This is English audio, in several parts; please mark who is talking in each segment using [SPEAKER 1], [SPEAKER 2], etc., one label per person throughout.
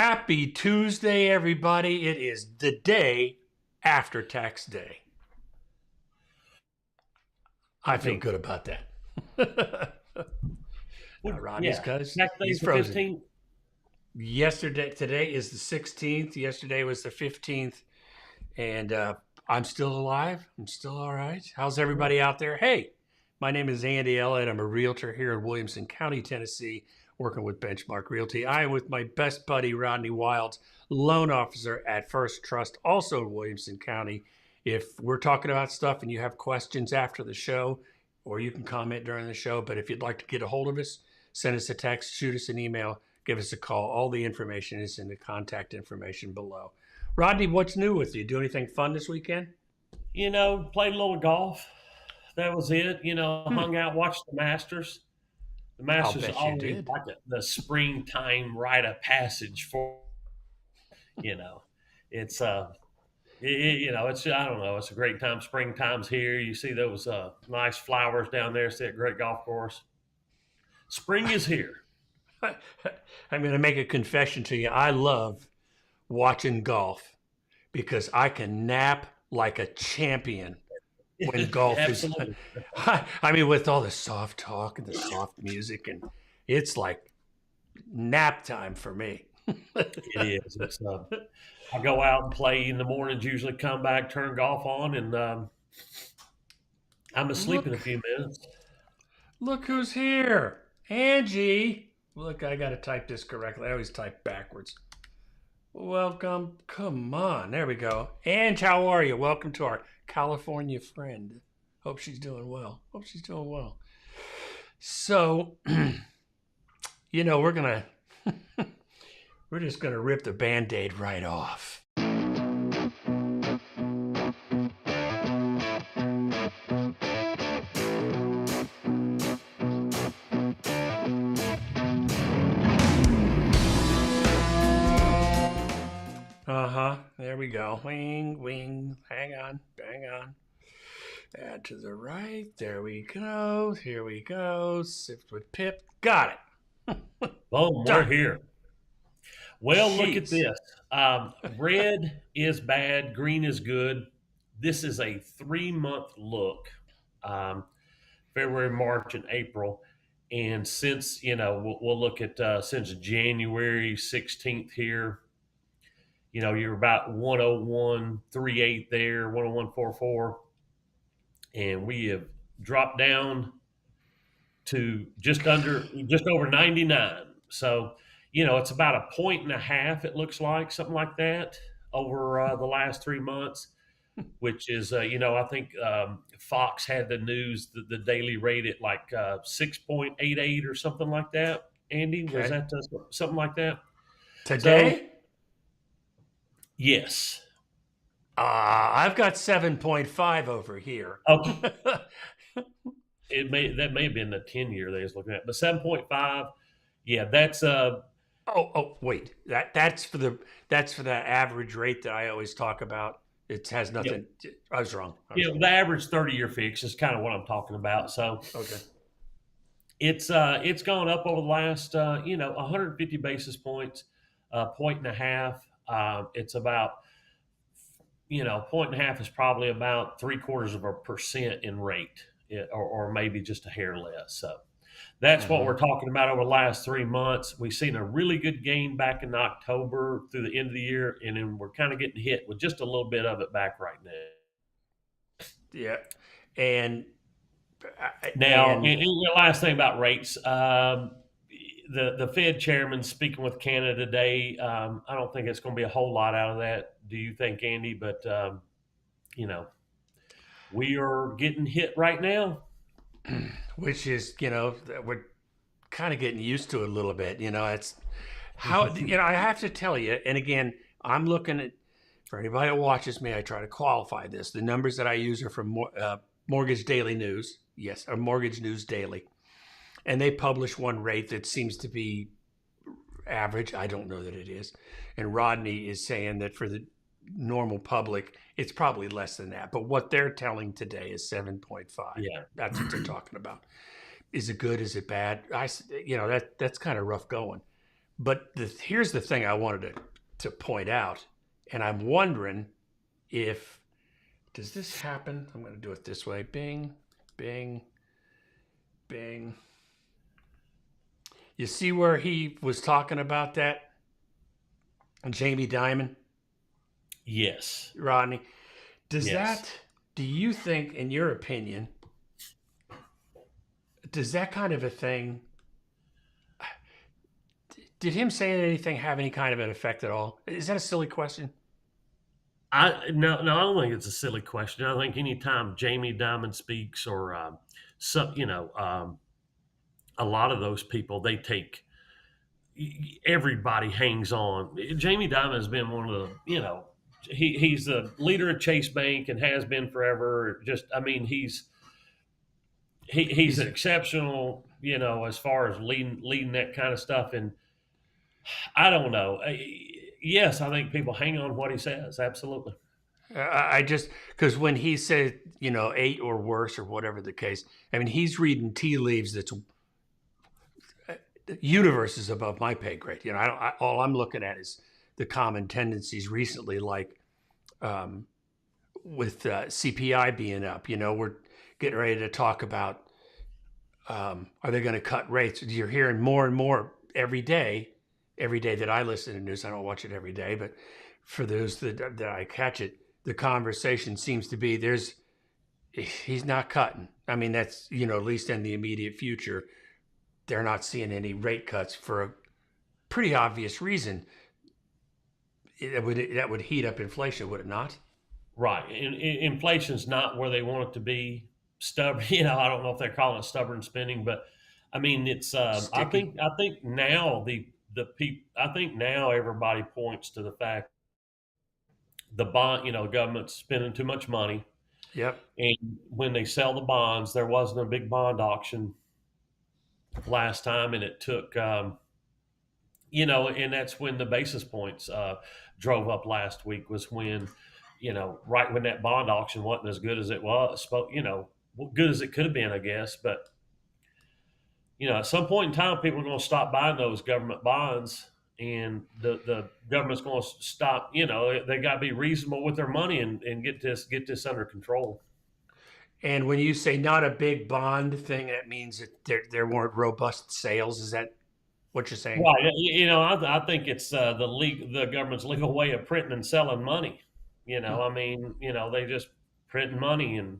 [SPEAKER 1] Happy Tuesday, everybody. It is the day after tax day. I feel good about that. Rodney's cuz he's frozen. 15th. Today is the 16th. Yesterday was the 15th. And I'm still alive. I'm still all right. How's everybody out there? Hey, my name is Andy Elliott. I'm a realtor here in Williamson County, Tennessee, working with Benchmark Realty. I am with my best buddy, Rodney Wilds, loan officer at First Trust, also in Williamson County. If we're talking about stuff and you have questions after the show, or you can comment during the show, but if you'd like to get a hold of us, send us a text, shoot us an email, give us a call. All the information is in the contact information below. Rodney, what's new with you? Do anything fun this weekend?
[SPEAKER 2] Played a little golf. That was it. Hung out, watched the Masters. The Masters are always like the springtime rite of passage for, it's it's, I don't know, it's a great time. Springtime's here. You see those nice flowers down there. See a great golf course. Spring is here.
[SPEAKER 1] I'm going to make a confession to you. I love watching golf because I can nap like a champion when golf is. I mean, with all the soft talk and the soft music, and it's like nap time for me.
[SPEAKER 2] It is. I go out and play in the mornings, usually come back, turn golf on, and I'm asleep in a few minutes.
[SPEAKER 1] Look who's here. Angie. Look, I got to type this correctly. I always type backwards. Welcome. Come on. There we go. Ange, how are you? Welcome to our California friend. Hope she's doing well. So, we're just going to rip the Band-Aid right off. There we go. Wing. Hang on. Add to the right. There we go. Here we go. Sift with Pip. Got it.
[SPEAKER 2] Boom, we're here. Well, Look at this. Red is bad. Green is good. This is a 3-month look. February, March, and April. And since, we'll look at since January 16th here, you're about 101.38 there, 101.44. And we have dropped down to just over 99. So, it's about a 1.5, it looks like, something like that over the last 3 months, which is, I think Fox had the news, the daily rate at like 6.88 or something like that. Andy, was that something like that?
[SPEAKER 1] Today?
[SPEAKER 2] So, yes.
[SPEAKER 1] I've got 7.5 over here.
[SPEAKER 2] Okay. That may have been the 10-year they was looking at, but 7.5. Yeah, that's
[SPEAKER 1] wait. That's for the average rate that I always talk about. It has nothing. Yep. I was wrong.
[SPEAKER 2] The average 30-year fix is kind of what I'm talking about. So
[SPEAKER 1] okay,
[SPEAKER 2] it's gone up over the last 150 basis points, 1.5. It's about 1.5 is probably about 0.75% in rate, or maybe just a hair less. So that's what we're talking about over the last 3 months. We've seen a really good gain back in October through the end of the year, and then we're kind of getting hit with just a little bit of it back right now.
[SPEAKER 1] Yeah, and
[SPEAKER 2] the last thing about rates, the Fed chairman speaking with Canada today. I don't think it's going to be a whole lot out of that. Do you think, Andy? But we are getting hit right now.
[SPEAKER 1] Which is, we're kind of getting used to it a little bit. It's how, I have to tell you, and again, I'm looking at, for anybody that watches me, I try to qualify this. The numbers that I use are from Mortgage Daily News. Yes, or Mortgage News Daily. And they publish one rate that seems to be average. I don't know that it is. And Rodney is saying that for the normal public, it's probably less than that. But what they're telling today is 7.5.
[SPEAKER 2] Yeah.
[SPEAKER 1] That's what they're talking about. Is it good? Is it bad? That's kind of rough going. But here's the thing I wanted to point out, and I'm wondering if, does this happen? I'm going to do it this way. Bing, bing, bing. You see where he was talking about that? Jamie Dimon?
[SPEAKER 2] Yes.
[SPEAKER 1] Rodney, do you think, in your opinion, does that kind of a thing, did him saying anything have any kind of an effect at all? Is that a silly question?
[SPEAKER 2] No, I don't think it's a silly question. I think anytime Jamie Dimon speaks or a lot of those people, they take, everybody hangs on. Jamie Dimon has been one of the, he's the leader of Chase Bank and has been forever. He's exceptional, as far as leading that kind of stuff. And I don't know. Yes, I think people hang on what he says. Absolutely.
[SPEAKER 1] I just, because when he said, 8 or worse or whatever the case, he's reading tea leaves. That's universe is above my pay grade. All I'm looking at is the common tendencies recently, like with CPI being up. We're getting ready to talk about, are they going to cut rates? You're hearing more and more every day that I listen to news. I don't watch it every day, but for those that I catch it, the conversation seems to be he's not cutting. That's, at least in the immediate future, they're not seeing any rate cuts for a pretty obvious reason. That would heat up inflation, would it not?
[SPEAKER 2] Right. Inflation's not where they want it to be. Stubborn, I don't know if they're calling it stubborn spending, but it's, I think now I think now everybody points to the fact the bond, government's spending too much money.
[SPEAKER 1] Yep.
[SPEAKER 2] And when they sell the bonds, there wasn't a big bond auction last time, and it took, and that's when the basis points drove up last week, was when, right when that bond auction wasn't as good as it was, good as it could have been, I guess. But, at some point in time, people are going to stop buying those government bonds, and the government's going to stop. They got to be reasonable with their money and get this under control.
[SPEAKER 1] And when you say not a big bond thing, that means that there weren't robust sales. Is that what you're saying?
[SPEAKER 2] Right. I think it's the government's legal way of printing and selling money. They just printing money and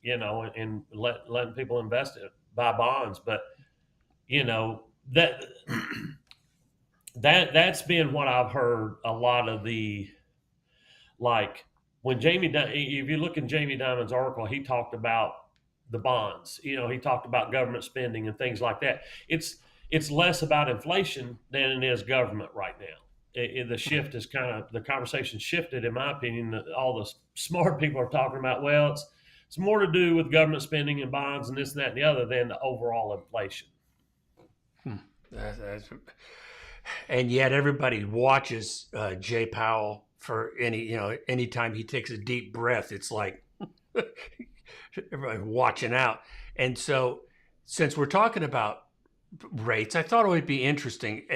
[SPEAKER 2] and letting people invest it, buy bonds. But that's been what I've heard a lot of the, like, when if you look in Jamie Dimon's article, he talked about the bonds. He talked about government spending and things like that. It's less about inflation than it is government right now. The shift is the conversation shifted, in my opinion. All the smart people are talking about, well, it's more to do with government spending and bonds and this and that and the other than the overall inflation.
[SPEAKER 1] And yet everybody watches Jay Powell for anytime he takes a deep breath, it's like everybody watching out. And so, since we're talking about rates, I thought it would be interesting.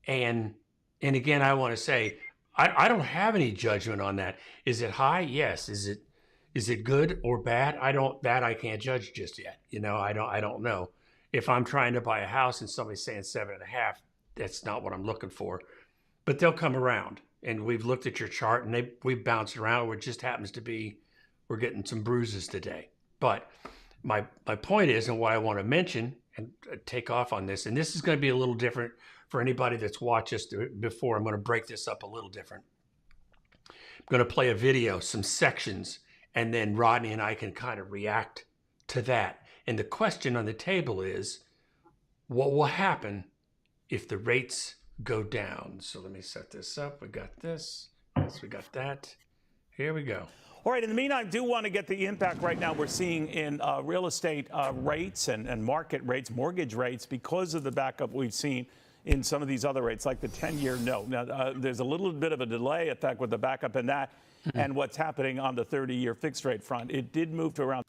[SPEAKER 1] And again, I want to say, I don't have any judgment on that. Is it high? Yes. Is it good or bad? I can't judge just yet. I don't know. If I'm trying to buy a house and somebody's saying 7.5, that's not what I'm looking for. But they'll come around. And we've looked at your chart, and we've bounced around. It just happens to be we're getting some bruises today. But my point is, and what I want to mention and take off on this, and this is going to be a little different for anybody that's watched us before. I'm going to break this up a little different. I'm going to play a video, some sections, and then Rodney and I can kind of react to that. And the question on the table is, what will happen if the rates go down? So let me set this up. We got this. Yes, we got that. Here we go.
[SPEAKER 3] All right. In the meantime, I do want to get the impact right now we're seeing in real estate rates and market rates, mortgage rates, because of the backup we've seen in some of these other rates, like the 10-year note. Now, there's a little bit of a delay effect with the backup in that and what's happening on the 30-year fixed rate front. It did move to around.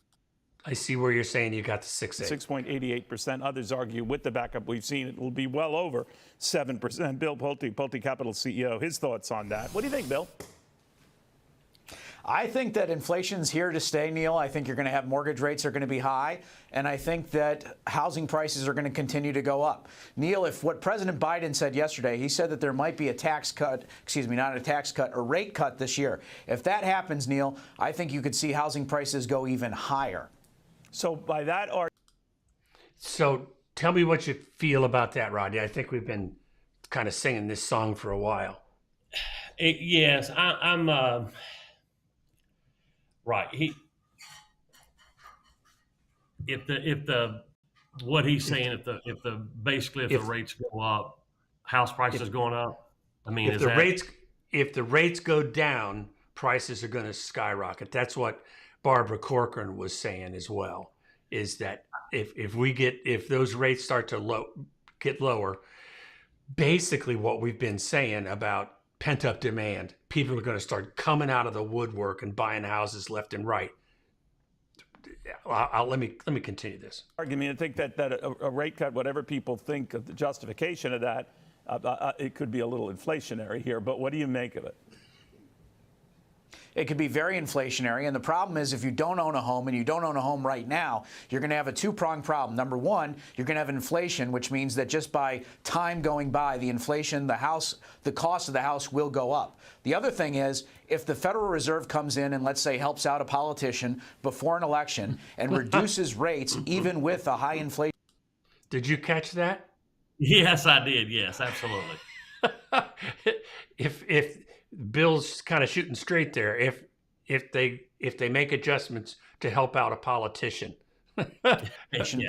[SPEAKER 1] I see where you're saying you got the
[SPEAKER 3] 6.88%. Others argue with the backup we've seen, it will be well over 7%. Bill Pulte Capital CEO, his thoughts on that. What do you think, Bill?
[SPEAKER 4] I think that inflation's here to stay, Neil. I think you're going to have mortgage rates are going to be high, and I think that housing prices are going to continue to go up. Neil, if what President Biden said yesterday, he said that there might be a tax cut, not a tax cut, a rate cut this year. If that happens, Neil, I think you could see housing prices go even higher.
[SPEAKER 3] So by that
[SPEAKER 1] So tell me what you feel about that, Rodney. I think we've been kind of singing this song for a while.
[SPEAKER 2] Yes, I'm right. If the what he's saying, if the rates go up, house prices going up. I mean,
[SPEAKER 1] if the rates go down, prices are going to skyrocket. That's what Barbara Corcoran was saying as well. Is that if those rates start to get lower, basically what we've been saying about pent up demand, people are going to start coming out of the woodwork and buying houses left and right. Let me continue this
[SPEAKER 3] argument. I think that a rate cut, whatever people think of the justification of that, it could be a little inflationary here. But what do you make of it?
[SPEAKER 4] It could be very inflationary. And the problem is if you don't own a home and you don't own a home right now, you're going to have a two-pronged problem. Number one, you're going to have inflation, which means that just by time going by, the inflation, the cost of the house will go up. The other thing is if the Federal Reserve comes in and, let's say, helps out a politician before an election and reduces rates even with a high inflation.
[SPEAKER 1] Did you catch that?
[SPEAKER 2] Yes, I did. Yes, absolutely.
[SPEAKER 1] If Bill's kind of shooting straight there, if they make adjustments to help out a politician,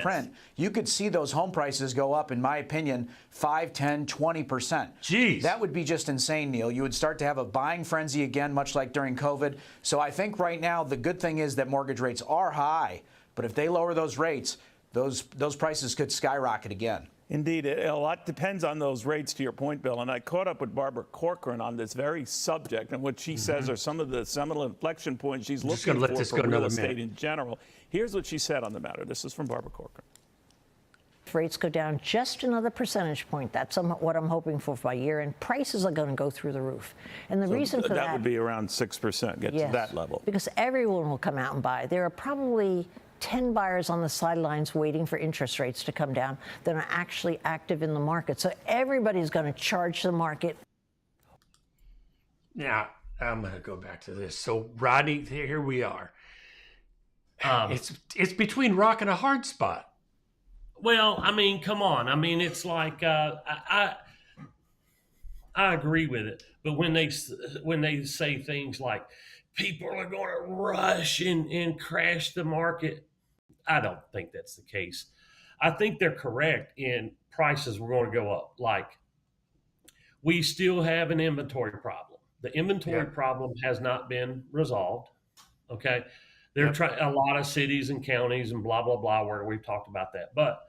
[SPEAKER 4] print, you could see those home prices go up, in my opinion, 5, 10, 20%.
[SPEAKER 1] Jeez.
[SPEAKER 4] That would be just insane, Neil. You would start to have a buying frenzy again, much like during COVID. So I think right now the good thing is that mortgage rates are high, but if they lower those rates, those prices could skyrocket again.
[SPEAKER 3] Indeed, a lot depends on those rates, to your point, Bill. And I caught up with Barbara Corcoran on this very subject, and what she says are some of the seminal inflection points she's looking for real estate in general. Here's what she said on the matter. This is from Barbara Corcoran.
[SPEAKER 5] If rates go down just another percentage point, that's what I'm hoping for by year, and prices are going to go through the roof. And the reason for
[SPEAKER 3] that would be around 6%, get to that level.
[SPEAKER 5] Because everyone will come out and buy. There are probably 10 buyers on the sidelines waiting for interest rates to come down that are actually active in the market. So everybody's going to charge the market.
[SPEAKER 1] Now, I'm going to go back to this. So, Rodney, here we are. It's between rock and a hard spot.
[SPEAKER 2] Well, I mean, come on. I mean, it's like I agree with it. But when they say things like people are going to rush and crash the market, I don't think that's the case. I think they're correct in prices were going to go up. Like, we still have an inventory problem. The inventory problem has not been resolved. Okay. They're trying, a lot of cities and counties and blah, blah, blah, where we've talked about that. But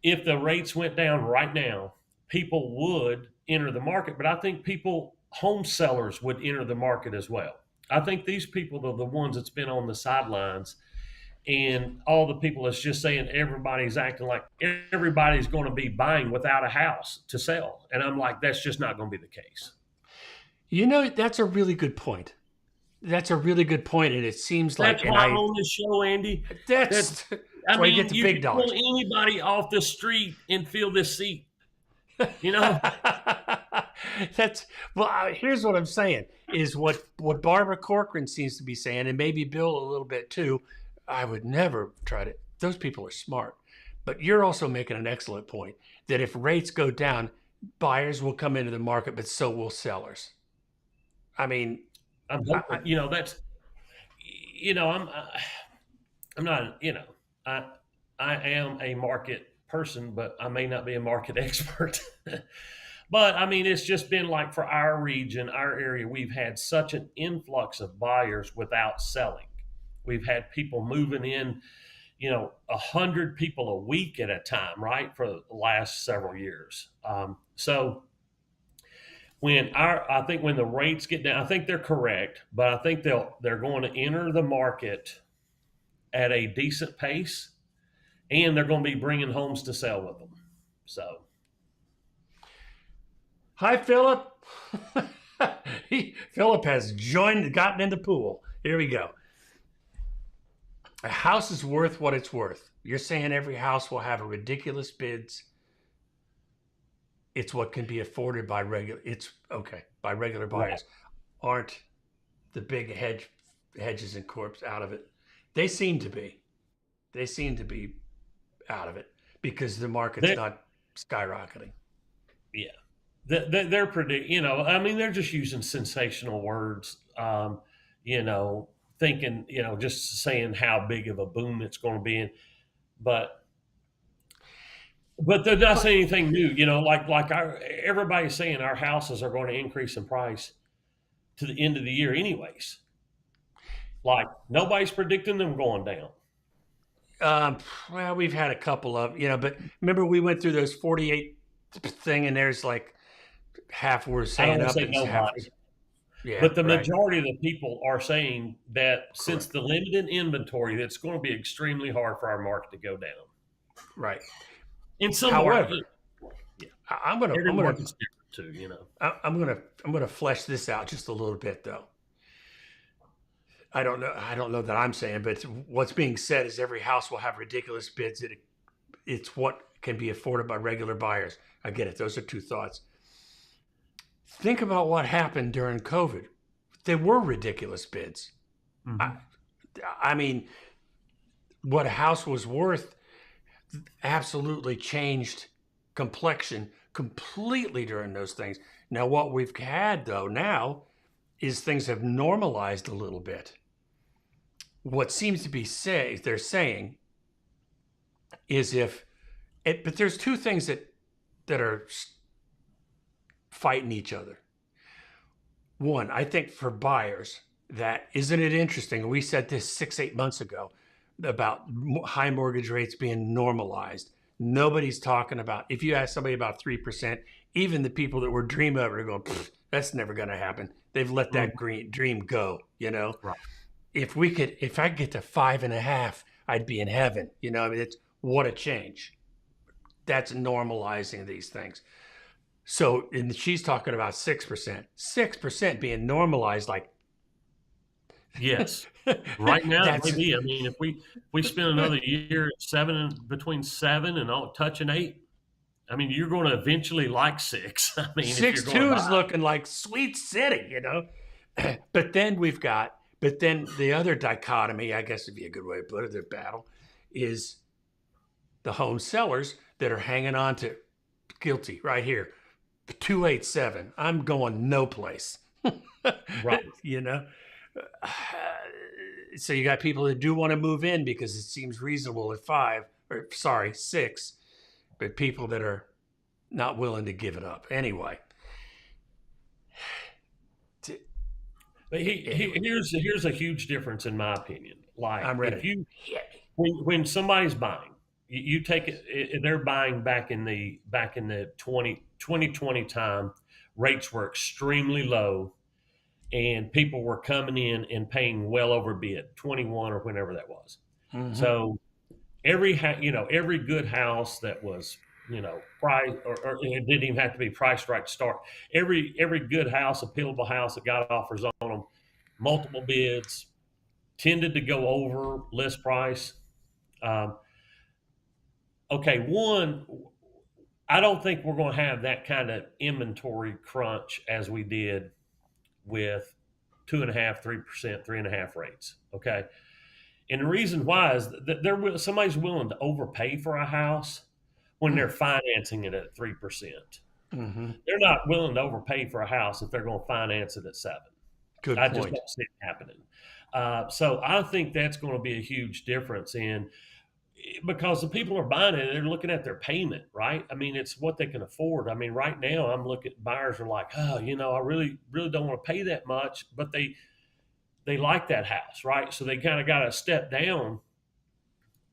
[SPEAKER 2] if the rates went down right now, people would enter the market. But I think home sellers would enter the market as well. I think these people are the ones that's been on the sidelines, and all the people that's just saying everybody's acting like everybody's going to be buying without a house to sell. And I'm like, that's just not going to be the case.
[SPEAKER 1] You know, that's a really good point. That's a really good point, and it seems
[SPEAKER 2] that's
[SPEAKER 1] like
[SPEAKER 2] why I'm on this show, Andy.
[SPEAKER 1] That's why you get the big dollars.
[SPEAKER 2] You can pull anybody off the street and fill this seat. You know.
[SPEAKER 1] Here's what I'm saying is what Barbara Corcoran seems to be saying, and maybe Bill a little bit too. I would never try to. Those people are smart, but you're also making an excellent point that if rates go down, buyers will come into the market, but so will sellers. I mean,
[SPEAKER 2] I'm not. I am a market person, but I may not be a market expert. But I mean, it's just been like for our region, our area, we've had such an influx of buyers without selling. We've had people moving in, 100 people a week at a time, right, for the last several years. So I think when the rates get down, I think they're correct, but I think they're going to enter the market at a decent pace, and they're going to be bringing homes to sell with them. So,
[SPEAKER 1] hi, Philip. Philip has gotten in the pool. Here we go. A house is worth what it's worth. You're saying every house will have a ridiculous bids. It's what can be afforded by regular buyers. Aren't the big hedges and corps out of it? They seem to be out of it because the market's not skyrocketing.
[SPEAKER 2] Yeah. They're pretty, they're just using sensational words, thinking, just saying how big of a boom it's going to be in. But they're not saying anything new, everybody's saying our houses are going to increase in price to the end of the year anyways. Like nobody's predicting them going down.
[SPEAKER 1] Well, we've had a couple of, but remember we went through those 48 thing and there's like half were saying up and half.
[SPEAKER 2] Yeah, but the majority of the people are saying that since the limited inventory, that's going to be extremely hard for our market to go down.
[SPEAKER 1] Right.
[SPEAKER 2] In some
[SPEAKER 1] However, I'm gonna flesh this out just a little bit though. I don't know that I'm saying, but what's being said is every house will have ridiculous bids. It's what can be afforded by regular buyers. I get it. Those are two thoughts. Think about what happened during COVID. There were ridiculous bids. Mm-hmm. I mean, what a house was worth absolutely changed complexion completely during those things. Now, what we've had, though, now is things have normalized a little bit. What seems to be they're saying is but there's two things that are fighting each other. One, I think for buyers, isn't it interesting? We said this 6-8 months ago about high mortgage rates being normalized. Nobody's talking about, if you ask somebody about 3%, even the people that were dreaming of it are going, that's never going to happen. They've let that dream go, Right. If I could get to 5.5, I'd be in heaven. It's what a change. That's normalizing these things. So, and she's talking about 6%. 6% being normalized, like.
[SPEAKER 2] Yes. Right now, maybe. I mean, if we spend another year between 7 and touching 8, I mean, you're going to eventually like 6. I mean,
[SPEAKER 1] 6.2 is looking like Sweet City, But then the other dichotomy, I guess would be a good way to put it, the battle, is the home sellers that are hanging on to guilty right here. 287. I'm going no place.
[SPEAKER 2] Right.
[SPEAKER 1] So you got people that do want to move in because it seems reasonable at 6, but people that are not willing to give it up. Anyway.
[SPEAKER 2] But here's a huge difference in my opinion. Like
[SPEAKER 1] I'm ready.
[SPEAKER 2] When somebody's buying, you take it, they're buying back in the 2020 time, rates were extremely low and people were coming in and paying well over bid, 21 or whenever that was. Mm-hmm. So every good house that was, price or it didn't even have to be priced right to start. Every good house, appealable house that got offers on them, multiple bids, tended to go over list price. One, I don't think we're going to have that kind of inventory crunch as we did with 2.5%, 3%, 3.5% rates. Okay. And the reason why is that somebody's willing to overpay for a house when they're financing it at 3%. Mm-hmm. They're not willing to overpay for a house if they're going to finance it at 7%.
[SPEAKER 1] Good
[SPEAKER 2] I
[SPEAKER 1] point.
[SPEAKER 2] just don't see it happening. So I think that's going to be a huge difference because the people are buying it, they're looking at their payment, right? I mean, it's what they can afford. I mean, right now I'm looking at buyers are like, I really, really don't want to pay that much, but they like that house, right? So they kind of got to step down,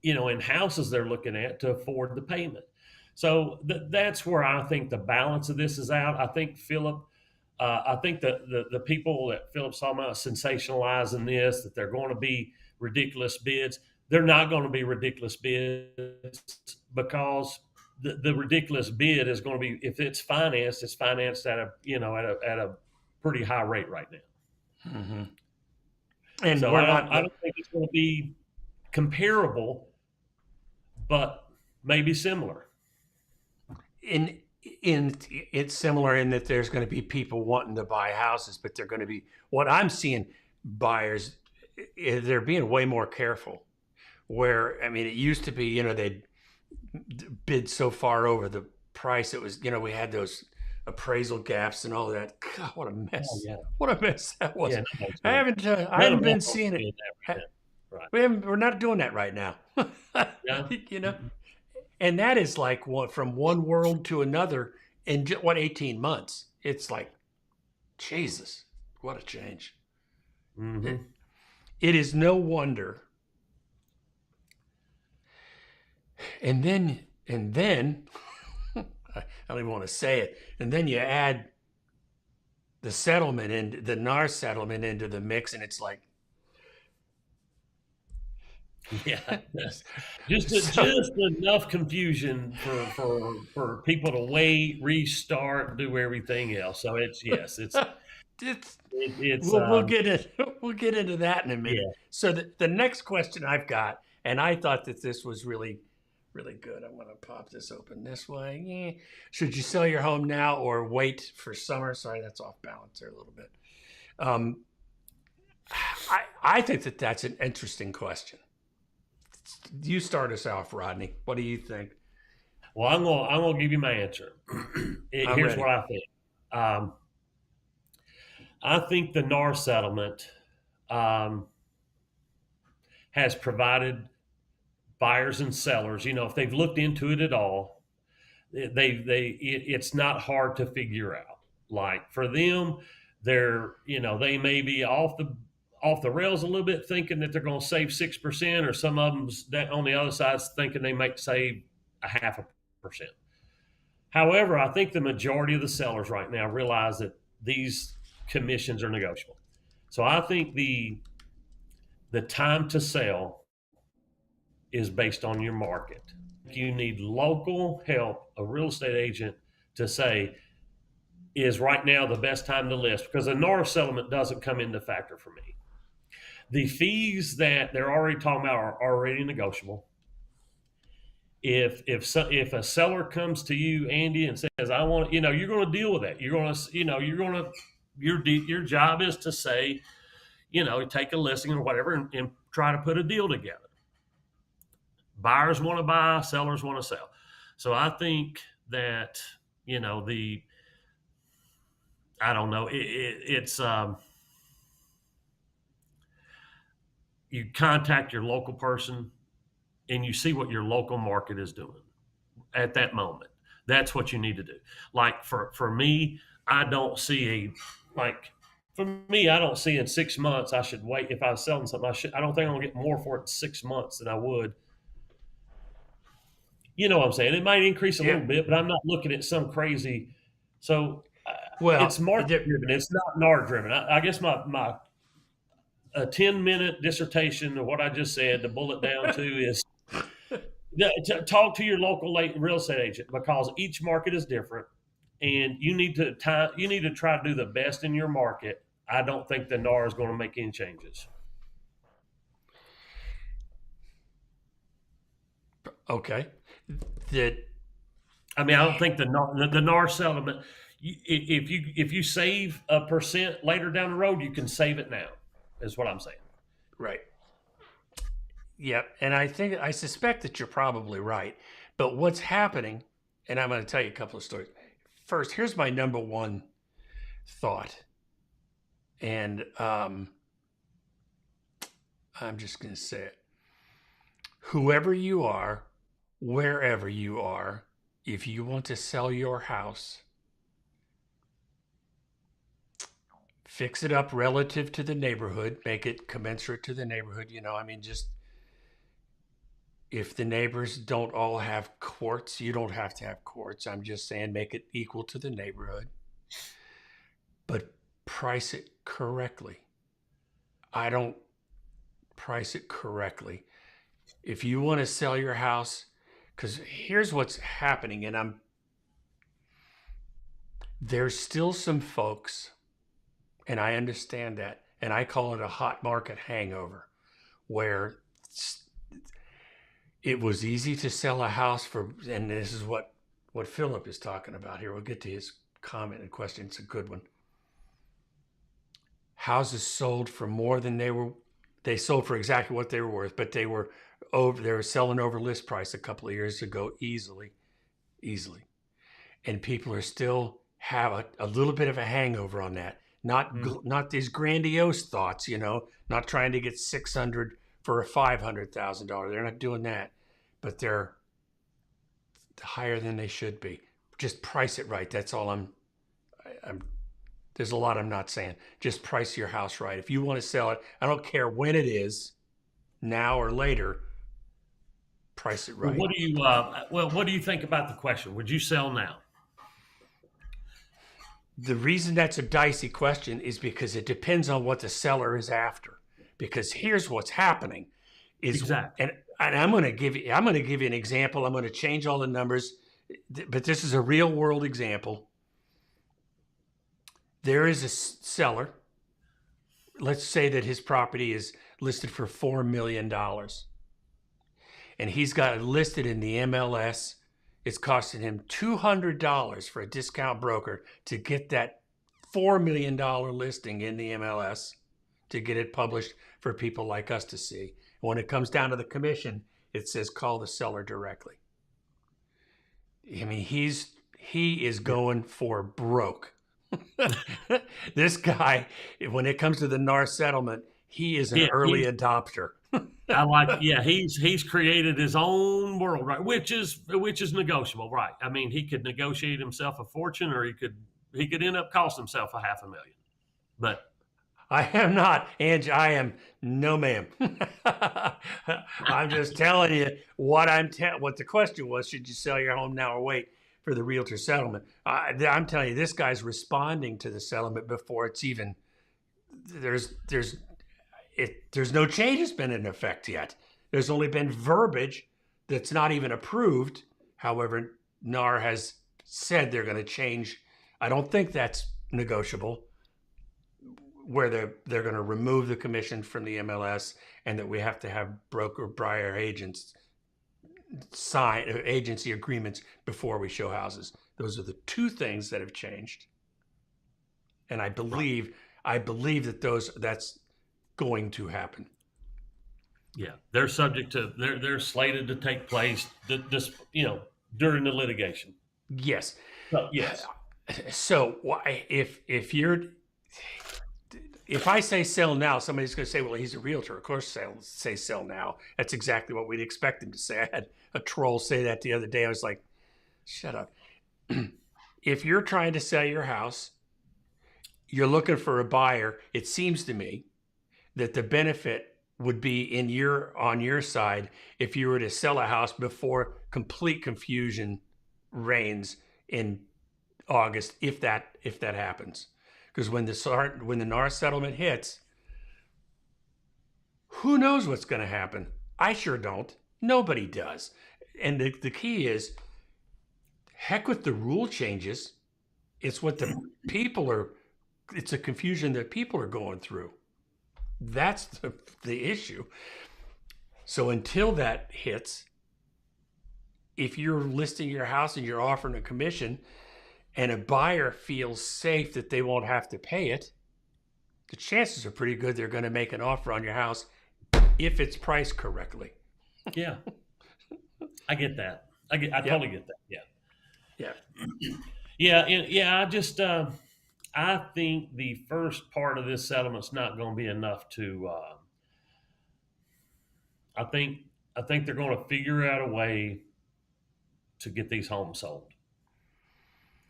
[SPEAKER 2] in houses they're looking at to afford the payment. So that's where I think the balance of this is out. I think I think the people that Philip's talking about sensationalizing this, that they're going to be ridiculous bids. they're not going to be ridiculous bids, because the ridiculous bid is going to be, if it's financed at a, at a pretty high rate right now.
[SPEAKER 1] Mm-hmm. And
[SPEAKER 2] so I don't think it's going to be comparable, but maybe similar.
[SPEAKER 1] It's similar in that there's going to be people wanting to buy houses, but they're going to be, what I'm seeing, buyers, they're being way more careful. Where, I mean, it used to be, they'd bid so far over the price. It was, we had those appraisal gaps and all that. God, what a mess! Oh, yeah. What a mess that was. Yeah, I haven't been seeing it. Right. We're not doing that right now. Yeah. And that is like from one world to another in 18 months. It's like, Jesus, what a change.
[SPEAKER 2] Mm-hmm.
[SPEAKER 1] It is no wonder. And then I don't even want to say it. And then you add the settlement and the NAR settlement into the mix, and it's like,
[SPEAKER 2] yeah, just enough confusion for people to wait, restart, do everything else. So
[SPEAKER 1] we'll get into that in a minute. Yeah. So the next question I've got, and I thought that this was really, really good. I'm going to pop this open this way. Yeah. Should you sell your home now or wait for summer? Sorry, that's off balance there a little bit. I think that's an interesting question. You start us off, Rodney. What do you think?
[SPEAKER 2] Well, I'm gonna give you my answer. Here's ready. What I think. I think the NAR settlement has provided buyers and sellers, if they've looked into it at all, it's not hard to figure out. Like for them, they're, they may be off the rails a little bit, thinking that they're going to save 6%, or some of them that on the other side thinking they might save 0.5%. However, I think the majority of the sellers right now realize that these commissions are negotiable. So I think the time to sell is based on your market. You need local help, a real estate agent, to say, is right now the best time to list? Because a NAR settlement doesn't come into factor for me. The fees that they're already talking about are already negotiable. If a seller comes to you, Andy, and says, I want, you're going to deal with that. Your job is to say, take a listing or whatever and try to put a deal together. Buyers want to buy, sellers want to sell. So I think that, I don't know, it's you contact your local person and you see what your local market is doing at that moment. That's what you need to do. Like for me, I don't see in 6 months I should wait. If I was selling something, I don't think I'm gonna get more for it in 6 months than I would. You know what I'm saying? It might increase a little bit, but I'm not looking at some crazy. So it's market driven. It's not NAR driven. I guess my a 10-minute dissertation of what I just said to bullet down to is to talk to your local real estate agent, because each market is different, and you need to try to do the best in your market. I don't think the NAR is going to make any changes.
[SPEAKER 1] Okay.
[SPEAKER 2] I don't think the NAR settlement. If you save 1% later down the road, you can save it now. Is what I'm saying.
[SPEAKER 1] Right. Yep. And I suspect that you're probably right. But what's happening, and I'm going to tell you a couple of stories. First, here's my number one thought. And I'm just going to say it. Whoever you are, wherever you are, if you want to sell your house, fix it up relative to the neighborhood, make it commensurate to the neighborhood. Just if the neighbors don't all have courts, you don't have to have courts. I'm just saying make it equal to the neighborhood, but price it correctly. I don't price it correctly. if you want to sell your house, because here's what's happening, and there's still some folks, and I understand that, and I call it a hot market hangover, where it was easy to sell a house for, and this is what Philip is talking about here. We'll get to his comment and question. It's a good one. Houses sold for more than they sold for exactly what they were worth, but they were selling over list price a couple of years ago easily. And people are still have a little bit of a hangover on that. Not these grandiose thoughts, not trying to get 600 for a $500,000. They're not doing that, but they're higher than they should be. Just price it right. That's all I'm there's a lot I'm not saying. Just price your house right. If you want to sell it, I don't care when it is, now or later, price it right.
[SPEAKER 2] What do you think about the question? Would you sell now?
[SPEAKER 1] The reason that's a dicey question is because it depends on what the seller is after. Because here's what's happening is,
[SPEAKER 2] exactly.
[SPEAKER 1] And I'm going to give you an example. I'm going to change all the numbers, but this is a real world example. There is a seller. Let's say that his property is listed for $4 million. And he's got it listed in the MLS. It's costing him $200 for a discount broker to get that $4 million listing in the MLS, to get it published for people like us to see. When it comes down to the commission, it says call the seller directly. I mean, he is going for broke. This guy, when it comes to the NAR settlement, he is an early adopter.
[SPEAKER 2] He's created his own world, right? Which is negotiable, right? I mean, he could negotiate himself a fortune, or he could end up costing himself $500,000. But
[SPEAKER 1] I am not, Angie. I am no, ma'am. I'm just telling you what the question was. Should you sell your home now or wait for the realtor settlement? I'm telling you, this guy's responding to the settlement before it's even there's no changes been in effect yet. There's only been verbiage that's not even approved. However, NAR has said they're going to change. I don't think that's negotiable, where they're going to remove the commission from the MLS, and that we have to have broker buyer agents sign agency agreements before we show houses. Those are the two things that have changed. And I believe that that's going to happen.
[SPEAKER 2] Yeah, they're subject to they're slated to take place during the litigation.
[SPEAKER 1] Yes.
[SPEAKER 2] Yes.
[SPEAKER 1] So if I say sell now, somebody's going to say, well, he's a realtor. Of course, say sell now. That's exactly what we'd expect him to say. I had a troll say that the other day. I was like, shut up. If you're trying to sell your house, you're looking for a buyer, it seems to me that the benefit would be on your side if you were to sell a house before complete confusion reigns in August, if that happens. Because when the NAR settlement hits, who knows what's going to happen? I sure don't. Nobody does. And the key is, heck with the rule changes. It's what it's a confusion that people are going through. That's the issue. So until that hits, if you're listing your house and you're offering a commission, and a buyer feels safe that they won't have to pay it, the chances are pretty good they're going to make an offer on your house if it's priced correctly.
[SPEAKER 2] Yeah. I get that. I totally get that. Yeah. Yeah. I think the first part of this settlement's not going to be enough to, I think they're going to figure out a way to get these homes sold.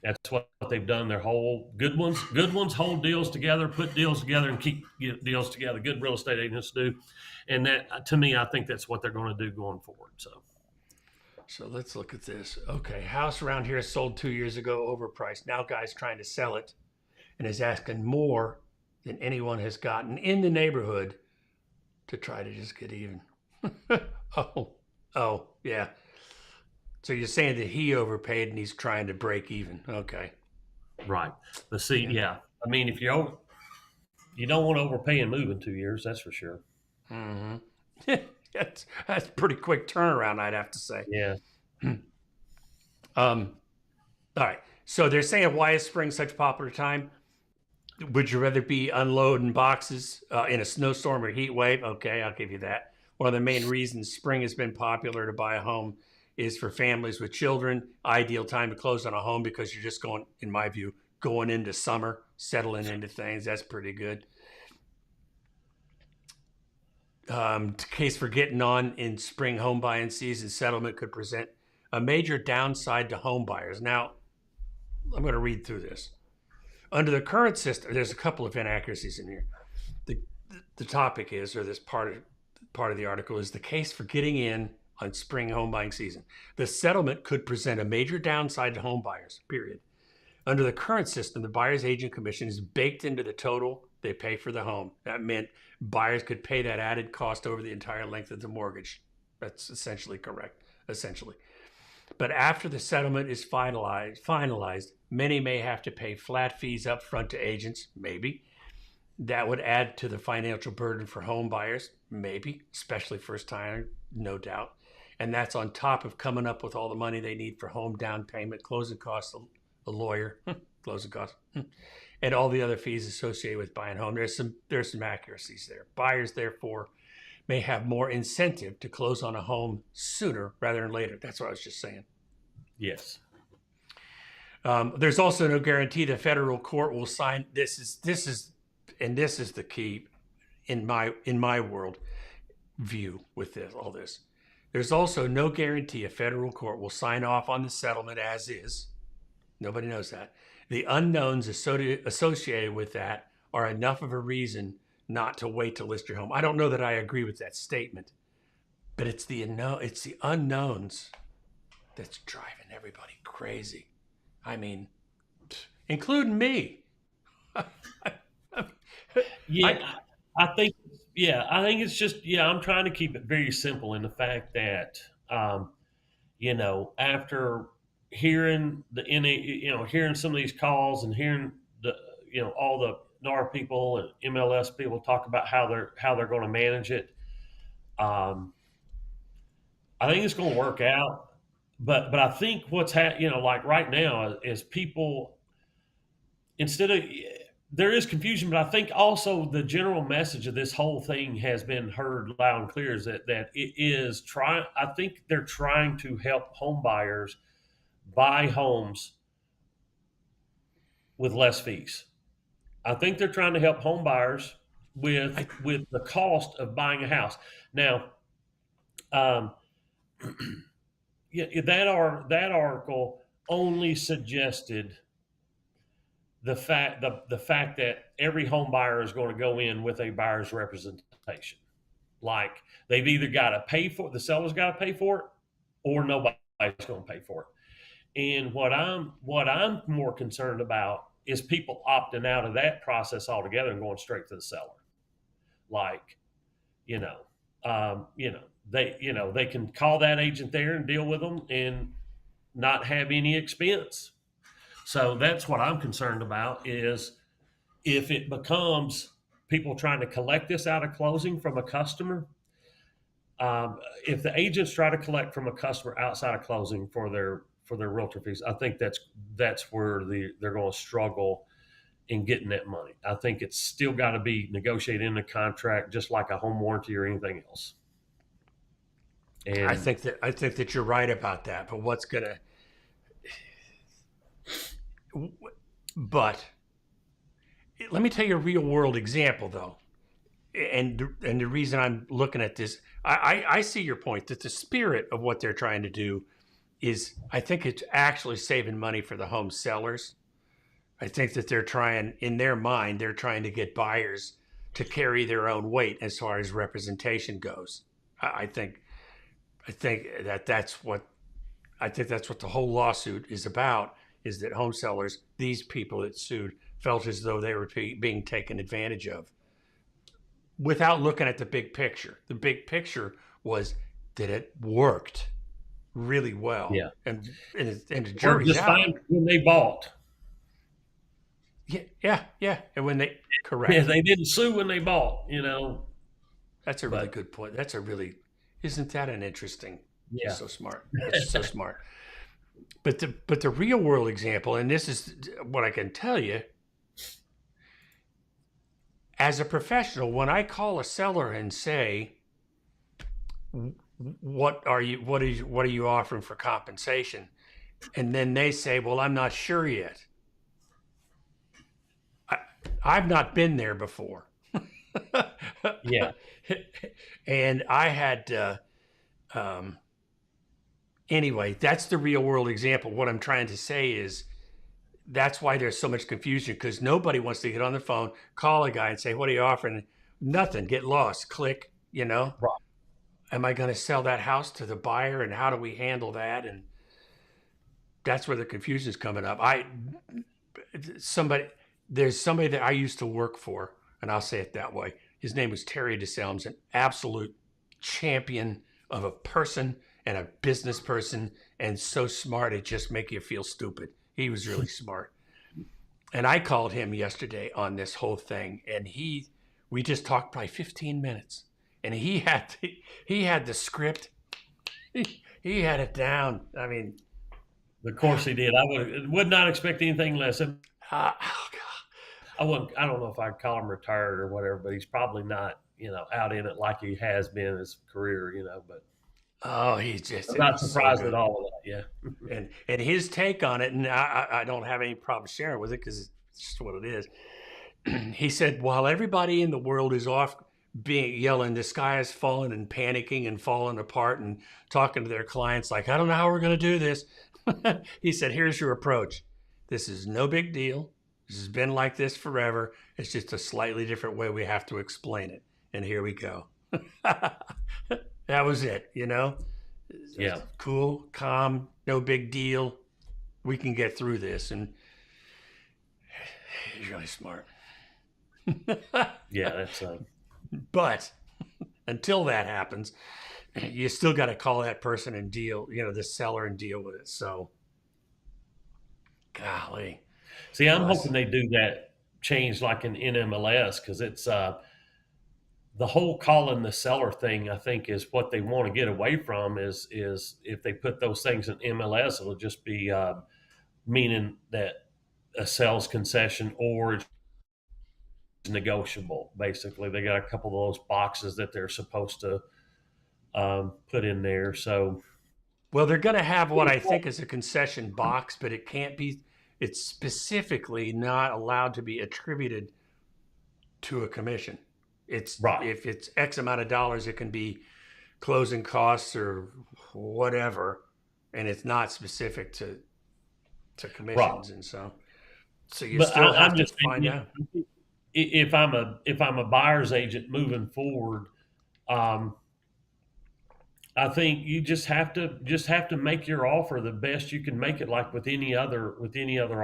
[SPEAKER 2] That's what they've done. Their whole good ones hold deals together, put deals together, and keep deals together. Good real estate agents do, and that, to me, I think that's what they're going to do going forward.
[SPEAKER 1] So let's look at this. Okay, house around here sold 2 years ago, overpriced. Now, guy's trying to sell it, and is asking more than anyone has gotten in the neighborhood to try to just get even. Oh, yeah. So you're saying that he overpaid and he's trying to break even. Okay.
[SPEAKER 2] Right. But see, yeah. I mean, if you don't want to overpay and move in 2 years, that's for sure.
[SPEAKER 1] Mm-hmm. That's pretty quick turnaround, I'd have to say.
[SPEAKER 2] Yeah.
[SPEAKER 1] All right. So they're saying, why is spring such a popular time? Would you rather be unloading boxes in a snowstorm or heat wave? Okay, I'll give you that. One of the main reasons spring has been popular to buy a home is for families with children. Ideal time to close on a home because you're just going, in my view, going into summer, settling into things. That's pretty good. Case for getting on in spring home buying season, settlement could present a major downside to home buyers. Now, I'm going to read through this. Under the current system, there's a couple of inaccuracies in here. The topic is, or this part of the article is, the case for getting in on spring home buying season. The settlement could present a major downside to home buyers, period. Under the current system, the buyer's agent commission is baked into the total they pay for the home. That meant buyers could pay that added cost over the entire length of the mortgage. That's essentially correct, essentially. But after the settlement is finalized, many may have to pay flat fees up front to agents, maybe. That would add to the financial burden for home buyers, maybe, especially first time, no doubt. And that's on top of coming up with all the money they need for home down payment, closing costs, a lawyer, closing costs, and all the other fees associated with buying a home. There's some accuracies there. Buyers, therefore, may have more incentive to close on a home sooner rather than later. That's what I was just saying.
[SPEAKER 2] Yes.
[SPEAKER 1] There's also no guarantee the federal court will sign. This is the key in my world view with all this. There's also no guarantee a federal court will sign off on the settlement as is. Nobody knows that. The unknowns associated with that are enough of a reason not to wait to list your home. I don't know that I agree with that statement, but it's the unknowns that's driving everybody crazy. I mean, including me.
[SPEAKER 2] Yeah, I think it's just, I'm trying to keep it very simple in the fact that, after hearing hearing some of these calls and hearing all the NAR people and MLS people talk about how they're going to manage it, I think it's going to work out. But I think what's like right now is people, instead of, there is confusion, but I think also the general message of this whole thing has been heard loud and clear, is that it is I think they're trying to help home buyers buy homes with less fees. I think they're trying to help home buyers with the cost of buying a house. Now, that article only suggested the fact that every home buyer is going to go in with a buyer's representation. Like, they've either got to pay for it, the seller's got to pay for it, or nobody's going to pay for it. And what I'm more concerned about is people opting out of that process altogether and going straight to the seller. Like, they can call that agent there and deal with them and not have any expense. So that's what I'm concerned about, is if it becomes people trying to collect this out of closing from a customer. If the agents try to collect from a customer outside of closing for their realtor fees, I think that's where they're going to struggle in getting that money. I think it's still got to be negotiated in the contract, just like a home warranty or anything else. And
[SPEAKER 1] I think that you're right about that. But let me tell you a real world example, though. And the reason I'm looking at this, I see your point that the spirit of what they're trying to do is, I think it's actually saving money for the home sellers. I think that they're trying to get buyers to carry their own weight as far as representation goes. I think that's what the whole lawsuit is about, is that home sellers, these people that sued, felt as though they were being taken advantage of without looking at the big picture. The big picture was that it worked really well.
[SPEAKER 2] Yeah.
[SPEAKER 1] And the
[SPEAKER 2] Or
[SPEAKER 1] jury's
[SPEAKER 2] just
[SPEAKER 1] out.
[SPEAKER 2] fine when they bought.
[SPEAKER 1] Yeah. And when they, correct.
[SPEAKER 2] Yeah, they didn't sue when they bought,
[SPEAKER 1] That's a really good point. Isn't that an interesting?
[SPEAKER 2] Yeah.
[SPEAKER 1] So smart. That's so smart. But the real world example, and this is what I can tell you, as a professional, when I call a seller and say, what are you offering for compensation? And then they say, well, I'm not sure yet. I've not been there before.
[SPEAKER 2] Yeah.
[SPEAKER 1] And I had, anyway, that's the real world example. What I'm trying to say is that's why there's so much confusion, because nobody wants to get on the phone, call a guy and say, what are you offering? Nothing, get lost, click,
[SPEAKER 2] Right.
[SPEAKER 1] Am I going to sell that house to the buyer, and how do we handle that? And that's where the confusion is coming up. There's somebody that I used to work for, and I'll say it that way. His name was Terry DeSelms, an absolute champion of a person and a business person, and so smart it just make you feel stupid. He was really smart. And I called him yesterday on this whole thing, and we just talked probably 15 minutes. And he had the script. He had it down. I mean,
[SPEAKER 2] of course he did. I would not expect anything less.
[SPEAKER 1] oh God.
[SPEAKER 2] I don't know if I'd call him retired or whatever, but he's probably not, out in it like he has been in his career, but.
[SPEAKER 1] Oh, he's just
[SPEAKER 2] I'm not surprised at all of that. Yeah.
[SPEAKER 1] and his take on it, and I don't have any problem sharing with it because it's just what it is. He said, while everybody in the world is off yelling, the sky is falling and panicking and falling apart and talking to their clients like, I don't know how we're going to do this. He said, here's your approach. This is no big deal. This has been like this forever. It's just a slightly different way we have to explain it. And here we go. That was it,
[SPEAKER 2] Yeah.
[SPEAKER 1] Cool, calm, no big deal. We can get through this. And he's really smart.
[SPEAKER 2] Yeah, that's
[SPEAKER 1] But until that happens, you still got to call that person and deal, the seller, and deal with it. So, golly.
[SPEAKER 2] See, I'm hoping they do that change like in NMLS, because it's the whole calling the seller thing, I think, is what they want to get away from is if they put those things in MLS, it'll just be meaning that a sales concession or it's negotiable. Basically, they got a couple of those boxes that they're supposed to put in there. So,
[SPEAKER 1] well, they're going to have what I think is a concession box, but it can't be. It's specifically not allowed to be attributed to a commission. It's right. If it's X amount of dollars, it can be closing costs or whatever, and it's not specific to commissions. Right. And so you still have to find out.
[SPEAKER 2] If I'm a buyer's agent moving forward, I think you just have to make your offer the best you can make it, like with any other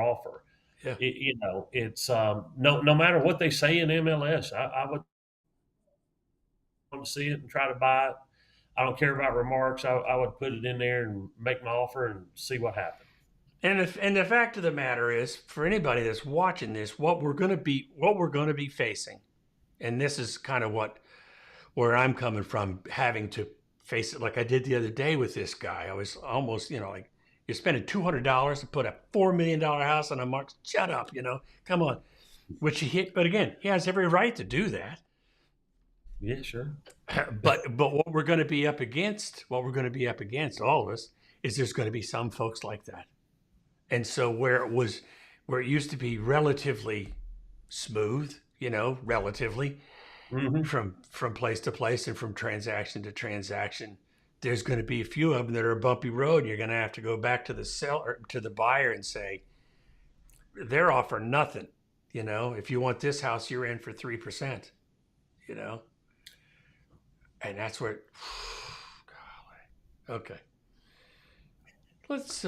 [SPEAKER 2] offer.
[SPEAKER 1] Yeah.
[SPEAKER 2] It's no matter what they say in MLS, I would want to see it and try to buy it. I don't care about remarks. I would put it in there and make my offer and see what happens.
[SPEAKER 1] And the fact of the matter is, for anybody that's watching this, what we're going to be facing, and this is kind of where I'm coming from, having to face it like I did the other day with this guy. I was almost, like, you're spending $200 to put a $4 million house on a market. Shut up, come on. Which but again, he has every right to do that.
[SPEAKER 2] Yeah, sure.
[SPEAKER 1] But what we're going to be up against, all of us, is there's going to be some folks like that. And so where it used to be relatively smooth, relatively, mm-hmm. from place to place and from transaction to transaction, there's going to be a few of them that are a bumpy road. You're going to have to go back to the seller, to the buyer, and say, they're offering nothing. If you want this house, you're in for 3%. And that's where, golly. Okay. Let's,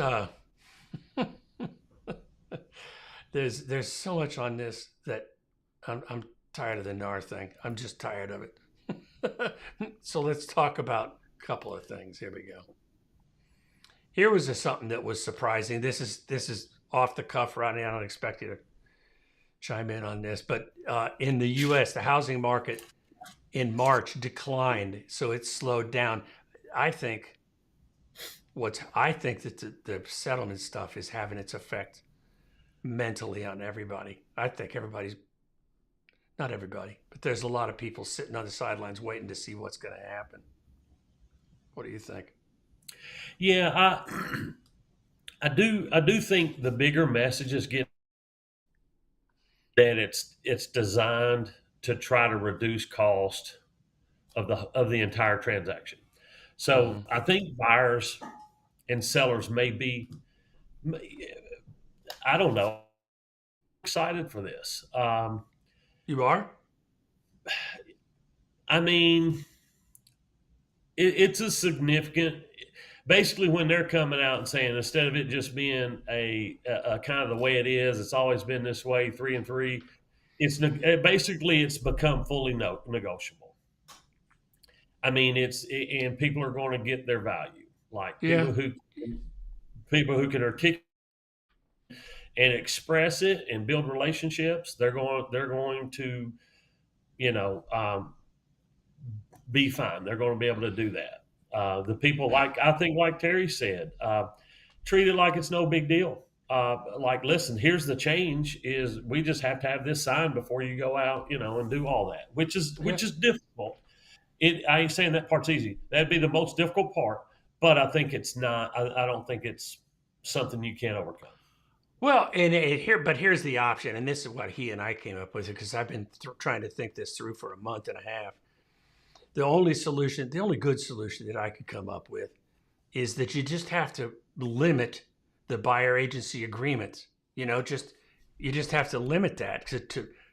[SPEAKER 1] there's so much on this that I'm tired of the NAR thing. I'm just tired of it. So let's talk about couple of things. Here we go. Here was something that was surprising. This is off the cuff, Rodney. I don't expect you to chime in on this, but in the U.S., the housing market in March declined, so it slowed down. I think that the settlement stuff is having its effect mentally on everybody. I think not everybody, but there's a lot of people sitting on the sidelines waiting to see what's going to happen. What do you think?
[SPEAKER 2] Yeah, I do think the bigger message is getting that it's designed to try to reduce cost of the entire transaction. So I think buyers and sellers may be, I don't know, excited for this.
[SPEAKER 1] You are?
[SPEAKER 2] I mean, it's a significant. Basically, when they're coming out and saying instead of it just being a kind of the way it is, it's always been this way, 3 and 3. It's become fully negotiable. I mean, and people are going to get their value, like people who can articulate and express it and build relationships. They're going to, be fine. They're going to be able to do that. The people like Terry said, treat it like it's no big deal. Listen, here's the change is we just have to have this signed before you go out, and do all that, which is difficult. I ain't saying that part's easy. That'd be the most difficult part, but I think it's not, I don't think it's something you can't overcome.
[SPEAKER 1] Well, but here's the option. And this is what he and I came up with, because I've been trying to think this through for a month and a half. The only good solution that I could come up with is that you just have to limit the buyer agency agreements. You just have to limit that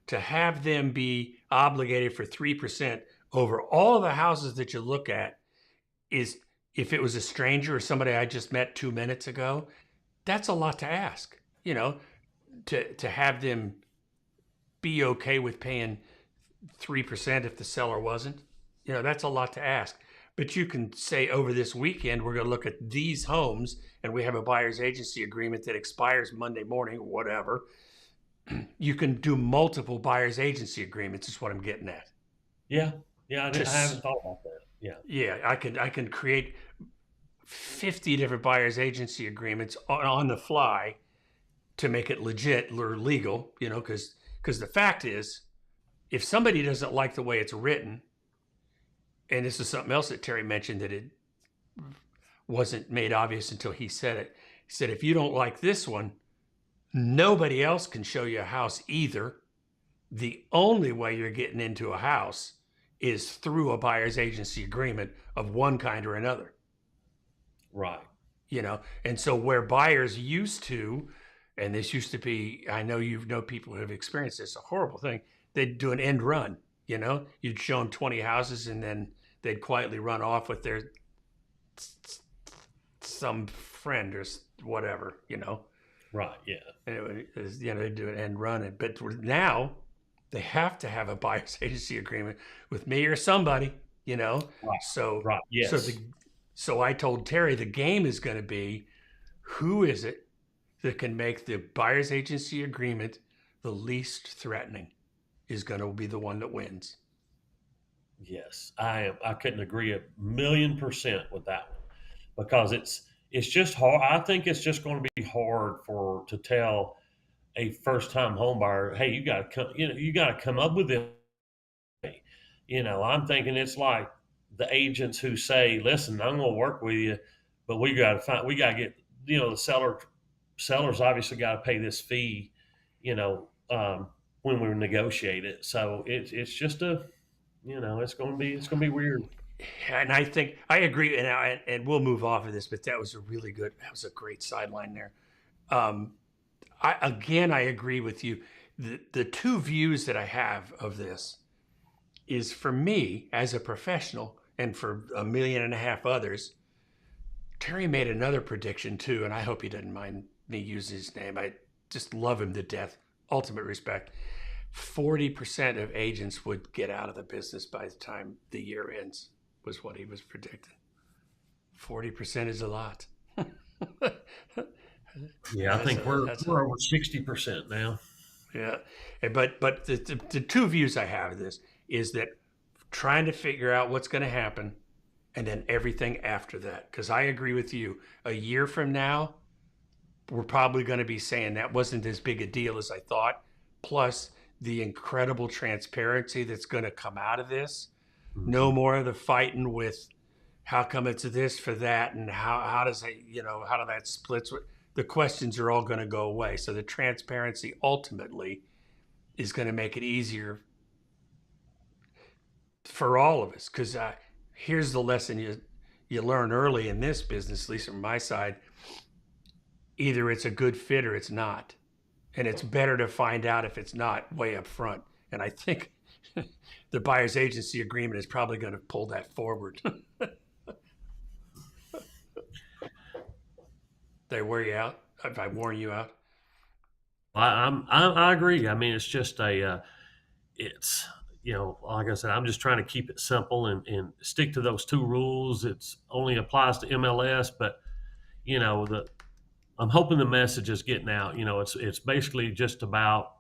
[SPEAKER 1] to have them be obligated for 3% over all of the houses that you look at. Is if it was a stranger or somebody I just met 2 minutes ago, that's a lot to ask. To have them be okay with paying 3% if the seller wasn't. That's a lot to ask. But you can say over this weekend, we're going to look at these homes and we have a buyer's agency agreement that expires Monday morning or whatever. You can do multiple buyer's agency agreements is what I'm getting at.
[SPEAKER 2] Yeah. I haven't thought about that. Yeah.
[SPEAKER 1] Yeah. I can create 50 different buyer's agency agreements on the fly to make it legit or legal, because the fact is, if somebody doesn't like the way it's written, and this is something else that Terry mentioned that it wasn't made obvious until he said it. He said, if you don't like this one, nobody else can show you a house either. The only way you're getting into a house is through a buyer's agency agreement of one kind or another.
[SPEAKER 2] Right.
[SPEAKER 1] And so where buyers used to, and this used to be, I know people who have experienced this, a horrible thing, they'd do an end run. You'd show them 20 houses and then they'd quietly run off with their some friend or whatever,
[SPEAKER 2] Right. Yeah.
[SPEAKER 1] And they do an end run. But now they have to have a buyer's agency agreement with me or somebody, Right. So,
[SPEAKER 2] right. Yes.
[SPEAKER 1] So I told Terry the game is going to be, who is it that can make the buyer's agency agreement the least threatening is going to be the one that wins.
[SPEAKER 2] Yes, I couldn't agree 1,000,000% with that one, because it's just hard. I think it's just going to be hard to tell a first-time home buyer, hey, you got to come up with it. I'm thinking it's like the agents who say, listen, I'm going to work with you, but we got to get, the sellers obviously got to pay this fee, when we negotiate it. So it's just it's going to be weird.
[SPEAKER 1] And I think I agree, and we'll move off of this, but that was a great sideline there. I agree with you. The two views that I have of this is, for me as a professional and for 1.5 million others, Terry made another prediction too, and I hope he doesn't mind me using his name. I just love him to death. Ultimate respect. 40% of agents would get out of the business by the time the year ends, was what he was predicting. 40% is a lot.
[SPEAKER 2] Yeah, I think we're over 60% now.
[SPEAKER 1] Yeah, but the two views I have of this is that trying to figure out what's going to happen, and then everything after that. Because I agree with you. A year from now, we're probably going to be saying that wasn't as big a deal as I thought. Plus the incredible transparency that's going to come out of this. Mm-hmm. No more of the fighting with how come it's this for that, and how does it, how do that splits. The questions are all going to go away. So the transparency ultimately is going to make it easier for all of us. Because here's the lesson you learn early in this business, at least from my side. Either it's a good fit or it's not. And it's better to find out if it's not way up front. And I think the buyer's agency agreement is probably going to pull that forward. They wear you out? If I warn you out?
[SPEAKER 2] I agree. I mean, it's just like I said, I'm just trying to keep it simple and stick to those two rules. It's only applies to MLS, but I'm hoping the message is getting out. It's basically just about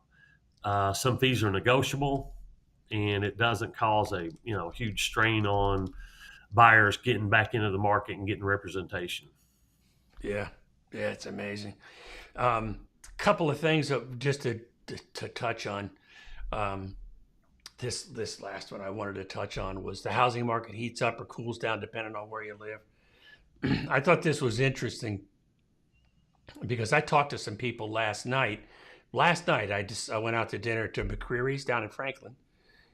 [SPEAKER 2] some fees are negotiable, and it doesn't cause a huge strain on buyers getting back into the market and getting representation.
[SPEAKER 1] Yeah, it's amazing. Couple of things just to touch on. This last one I wanted to touch on was the housing market heats up or cools down depending on where you live. I thought this was interesting because I talked to some people last night. I went out to dinner to McCreary's down in Franklin,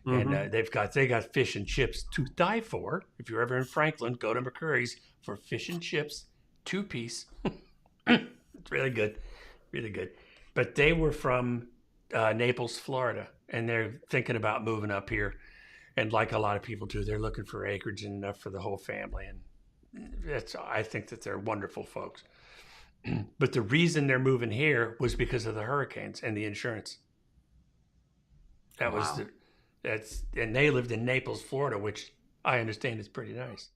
[SPEAKER 1] mm-hmm. and they got fish and chips to die for. If you're ever in Franklin, go to McCreary's for fish and chips, 2-piece. It's really good, really good. But they were from Naples, Florida, and they're thinking about moving up here. And like a lot of people do, they're looking for acreage and enough for the whole family. And I think that they're wonderful folks. But the reason they're moving here was because of the hurricanes and the insurance. That was and they lived in Naples, Florida, which I understand is pretty nice.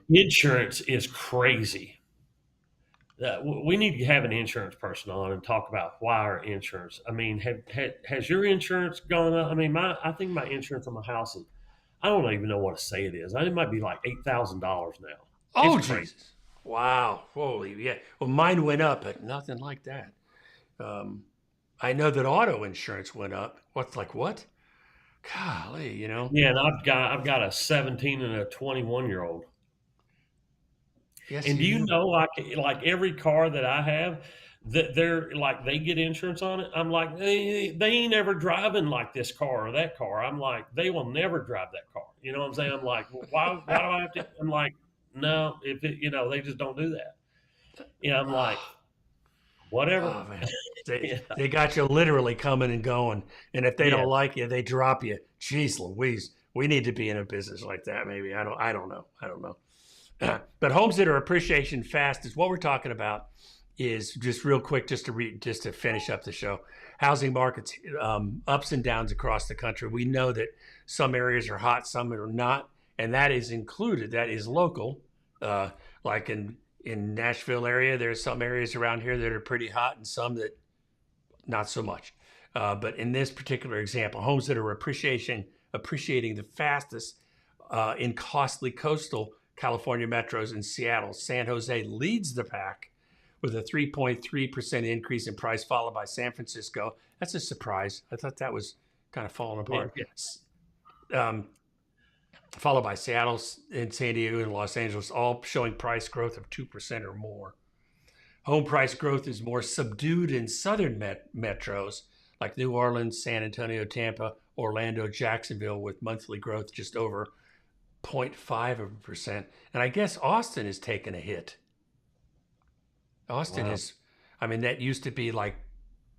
[SPEAKER 2] Insurance is crazy. We need to have an insurance person on and talk about why our insurance. I mean, has your insurance gone up? I mean, I think my insurance on my house is, I don't even know what to say it is. It might be like $8,000 now.
[SPEAKER 1] Oh, Jesus. Wow. Holy, yeah. Well, mine went up, but nothing like that. I know that auto insurance went up. What? Golly,
[SPEAKER 2] Yeah, and I've got a 17 and a 21-year-old.
[SPEAKER 1] Yes,
[SPEAKER 2] and do you know, like every car that I have, that they're like, they get insurance on it. I'm like, they ain't ever driving like this car or that car. I'm like, they will never drive that car. You know what I'm saying? I'm like, well, why do I have to? I'm like, no, if it, they just don't do that. I'm like, whatever.
[SPEAKER 1] Oh, man. They got you literally coming and going. And if they don't like you, they drop you. Jeez Louise, we need to be in a business like that. Maybe. I don't know. But homes that are appreciation fast is what we're talking about. Is just real quick, just to finish up the show. Housing markets, ups and downs across the country. We know that some areas are hot, some are not, and that is included. That is local. Like in Nashville area, there's some areas around here that are pretty hot, and some that not so much. But in this particular example, homes that are appreciating the fastest in costly coastal California metros and Seattle. San Jose leads the pack with a 3.3% increase in price, followed by San Francisco. That's a surprise. I thought that was kind of falling apart. Yeah. Followed by Seattle and San Diego and Los Angeles, all showing price growth of 2% or more. Home price growth is more subdued in southern metros like New Orleans, San Antonio, Tampa, Orlando, Jacksonville, with monthly growth just over 0.5%. And I guess Austin is taking a hit. Austin is, I mean, that used to be like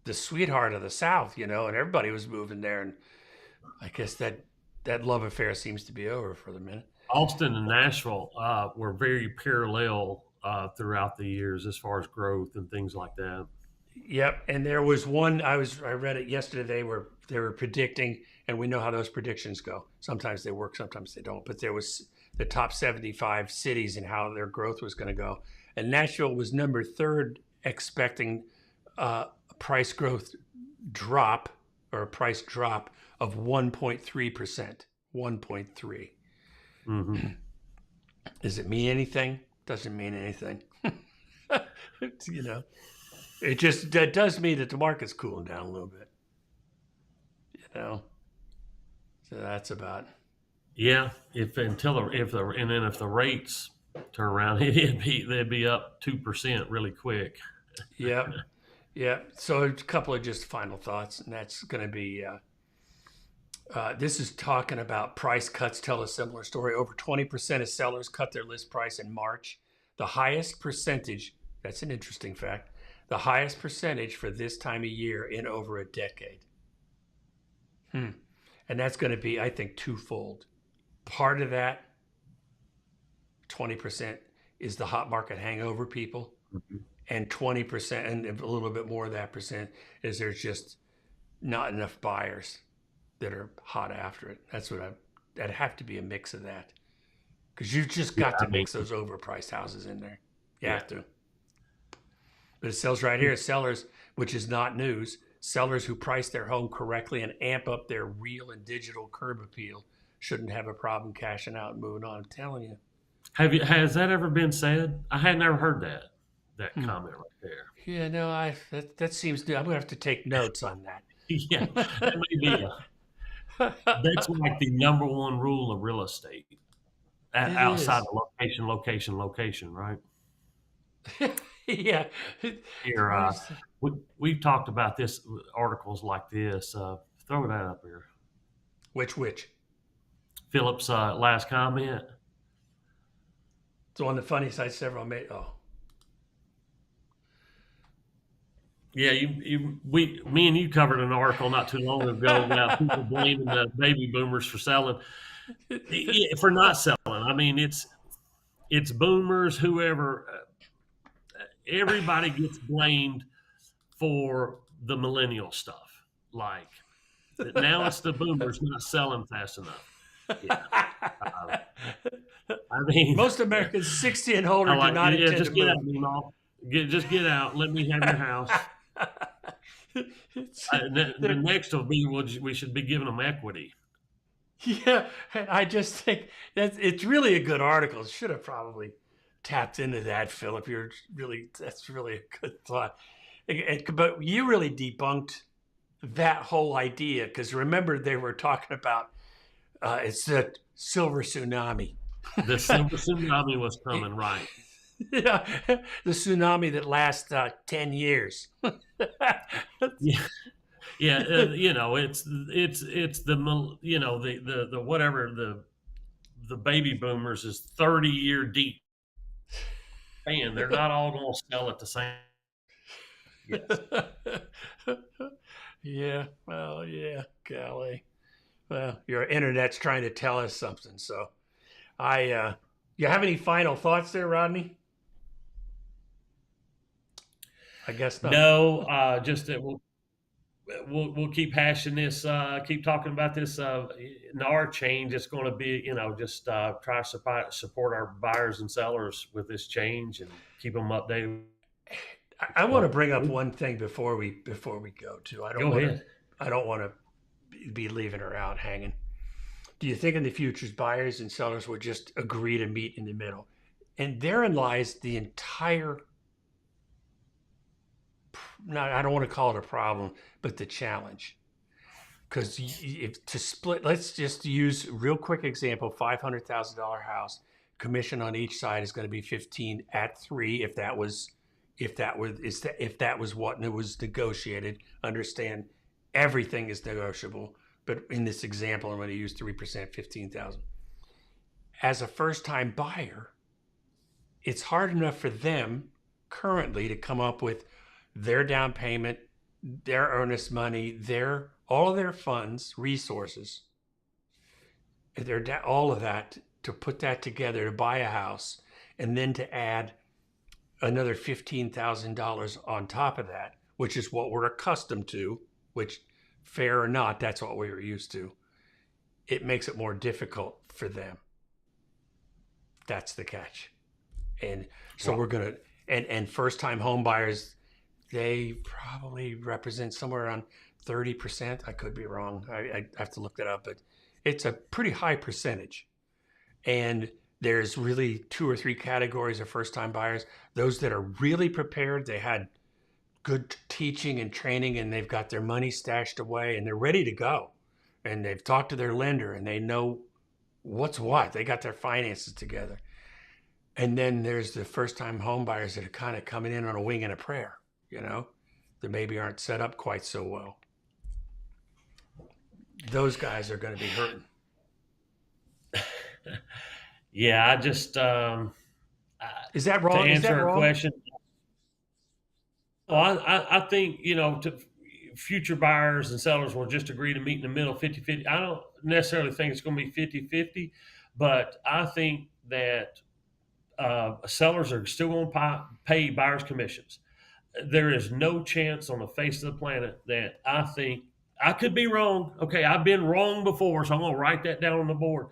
[SPEAKER 1] the sweetheart of the South, and everybody was moving there. And I guess that love affair seems to be over for the minute.
[SPEAKER 2] Austin and Nashville were very parallel throughout the years as far as growth and things like that.
[SPEAKER 1] Yep. And there was one, I read it yesterday, they were predicting, and we know how those predictions go. Sometimes they work, sometimes they don't. But there was the top 75 cities and how their growth was going to go. And Nashville was number 3rd, expecting a price growth drop or a price drop of 1.3%. 1.3.
[SPEAKER 2] Mm-hmm.
[SPEAKER 1] Does it mean anything? Doesn't mean anything. It just does mean that the market's cooling down a little bit. So that's about.
[SPEAKER 2] Yeah, if the rates turn around, they'd be up 2% really quick.
[SPEAKER 1] Yeah. So a couple of just final thoughts, and that's going to be. This is talking about price cuts. Tell a similar story. Over 20% of sellers cut their list price in March. The highest percentage. That's an interesting fact. The highest percentage for this time of year in over a decade. And that's going to be, I think, twofold. Part of that, 20%, is the hot market hangover people. Mm-hmm. And 20%, and a little bit more of that percent, is there's just not enough buyers that are hot after it. That'd have to be a mix of that. Because you've just got to mix those overpriced houses in there. You have to. But it sells right here. Sellers, which is not news, sellers who price their home correctly and amp up their real and digital curb appeal shouldn't have a problem cashing out and moving on. I'm telling you.
[SPEAKER 2] Has that ever been said? I had never heard that comment right there.
[SPEAKER 1] Yeah, no, that seems to. I'm gonna have to take notes on that.
[SPEAKER 2] Yeah, that may be that's like the number one rule of real estate. Outside of location, right?
[SPEAKER 1] Yeah.
[SPEAKER 2] Here, we've talked about this, articles like this. Throw that up here.
[SPEAKER 1] Which?
[SPEAKER 2] Philip's last comment.
[SPEAKER 1] It's on the funny side several made. Oh.
[SPEAKER 2] Yeah, me and you covered an article not too long ago about people blaming the baby boomers for not selling. I mean, it's boomers, whoever. Everybody gets blamed for the millennial stuff. Like now, it's the boomers not selling fast enough. Yeah. I mean,
[SPEAKER 1] most Americans 60 and older do not intend
[SPEAKER 2] just
[SPEAKER 1] to
[SPEAKER 2] get
[SPEAKER 1] move.
[SPEAKER 2] out, just get out. Let me have your house. The next will be we should be giving them equity.
[SPEAKER 1] Yeah, and I just think it's really a good article. Should have probably tapped into that, Philip. That's really a good thought. But you really debunked that whole idea, because remember they were talking about it's the silver tsunami.
[SPEAKER 2] The silver tsunami was coming, right?
[SPEAKER 1] Yeah, the tsunami that lasts 10 years.
[SPEAKER 2] Yeah. Yeah, it's the whatever the baby boomers is 30-year deep. Man, they're not all going to sell at the same. Yes.
[SPEAKER 1] Yeah. Well, yeah. Golly. Well, your internet's trying to tell us something. So, you have any final thoughts there, Rodney? I guess not.
[SPEAKER 2] No, just that we'll keep hashing this, keep talking about this NAR change. It's going to be, just try to support our buyers and sellers with this change and keep them updated.
[SPEAKER 1] I want to bring up one thing before we go too. I don't want to be leaving her out hanging. Do you think in the future buyers and sellers will just agree to meet in the middle? And therein lies the entire. I don't want to call it a problem, but the challenge. Because to split, let's just use real quick example: $500,000 house, commission on each side is going to be 15 at 3. If that was what it was negotiated. Understand, everything is negotiable, but in this example, I'm going to use 3%, 15,000. As a first-time buyer, it's hard enough for them currently to come up with their down payment, their earnest money, all of their funds, resources, all of that, to put that together to buy a house, and then to add another $15,000 on top of that, which is what we're accustomed to, which, fair or not, that's what we were used to. It makes it more difficult for them. That's the catch. And so we're going to, and first-time home buyers, they probably represent somewhere around 30%. I could be wrong. I have to look that up, but it's a pretty high percentage. And there's really 2 or 3 categories of first-time buyers. Those that are really prepared, they had good teaching and training, and they've got their money stashed away, and they're ready to go. And they've talked to their lender, and they know what's what. They got their finances together. And then there's the first-time home buyers that are kind of coming in on a wing and a prayer, you know, that maybe aren't set up quite so well. Those guys are going to be hurting.
[SPEAKER 2] Yeah, I just
[SPEAKER 1] is that wrong?
[SPEAKER 2] To answer
[SPEAKER 1] a
[SPEAKER 2] question, well, I think, you know, future buyers and sellers will just agree to meet in the middle 50-50. I don't necessarily think it's going to be 50-50, but I think that sellers are still going to pay buyers commissions. There is no chance on the face of the planet that I think, I could be wrong. Okay, I've been wrong before, so I'm going to write that down on the board.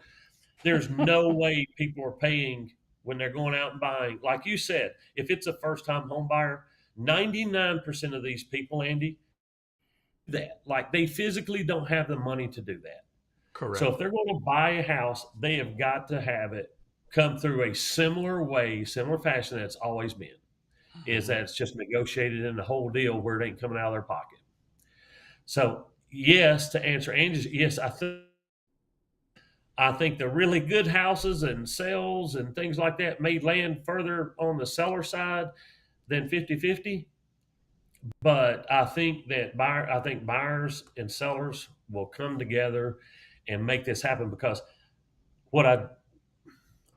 [SPEAKER 2] There's no way people are paying when they're going out and buying. Like you said, if it's a first-time home buyer, 99% of these people, Andy, that like they physically don't have the money to do that.
[SPEAKER 1] Correct.
[SPEAKER 2] So if they're going to buy a house, they have got to have it come through a similar way, similar fashion that it's always been, is that it's just negotiated in the whole deal where it ain't coming out of their pocket. So yes, to answer Angie's, yes, I think the really good houses and sales and things like that may land further on the seller side than 50-50. But I think that buyers and sellers will come together and make this happen, because what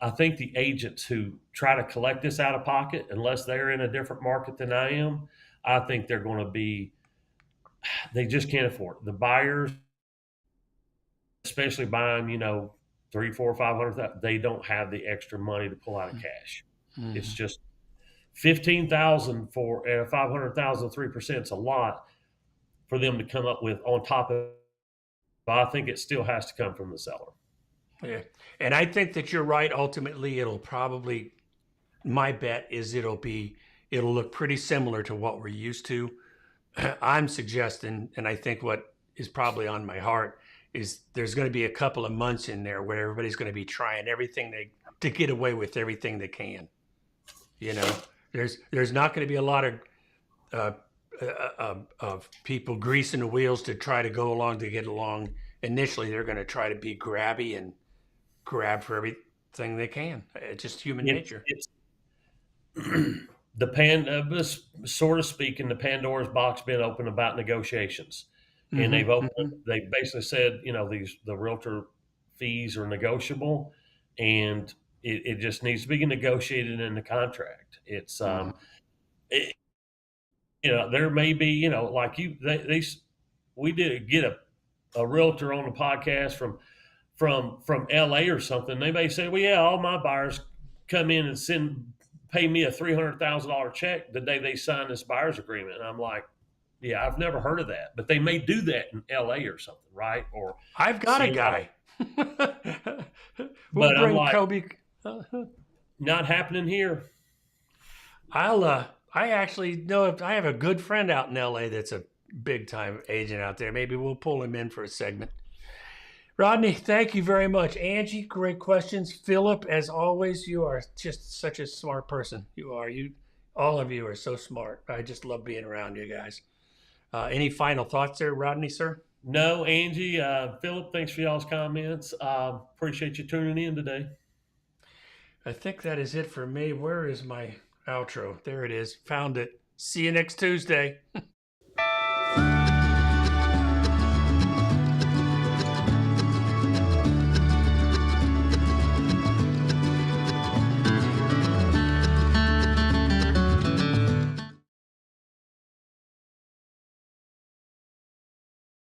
[SPEAKER 2] I think the agents who try to collect this out of pocket, unless they're in a different market than I am, I think they're going to be, they just can't afford it. The buyers, especially buying, you know, 300, 400, 500, they don't have the extra money to pull out of cash. Mm-hmm. It's just $15,000 for at $500,000, 3% is a lot for them to come up with on top of. But I think it still has to come from the seller.
[SPEAKER 1] Yeah, and I think that you're right. Ultimately, it'll probably, my bet is it'll look pretty similar to what we're used to. I'm suggesting, and I think what is probably on my heart is there's going to be a couple of months in there where everybody's going to be trying everything to get away with everything they can. You know, there's not going to be a lot of people greasing the wheels to try to go along to get along. Initially, they're going to try to be grabby and grab for everything they can. It's just human nature.
[SPEAKER 2] Sort of speaking, the Pandora's box been open about negotiations. And they've basically said, you know, the realtor fees are negotiable, and it just needs to be negotiated in the contract. It's you know, there may be, you know, like we did get a realtor on the podcast from LA or something. They may say, well, yeah, all my buyers come in and pay me a $300,000 check the day they sign this buyer's agreement. And I'm like, yeah, I've never heard of that, but they may do that in LA or something, right? Or
[SPEAKER 1] I've got a guy.
[SPEAKER 2] But I'm like, Kobe. Not happening here.
[SPEAKER 1] I actually know I have a good friend out in LA that's a big time agent out there. Maybe we'll pull him in for a segment. Rodney, thank you very much. Angie, great questions. Philip, as always, you are just such a smart person. All of you are so smart. I just love being around you guys. Any final thoughts there, Rodney, sir?
[SPEAKER 2] No, Angie, Philip, thanks for y'all's comments. Appreciate you tuning in today.
[SPEAKER 1] I think that is it for me. Where is my outro? There it is. Found it. See you next Tuesday.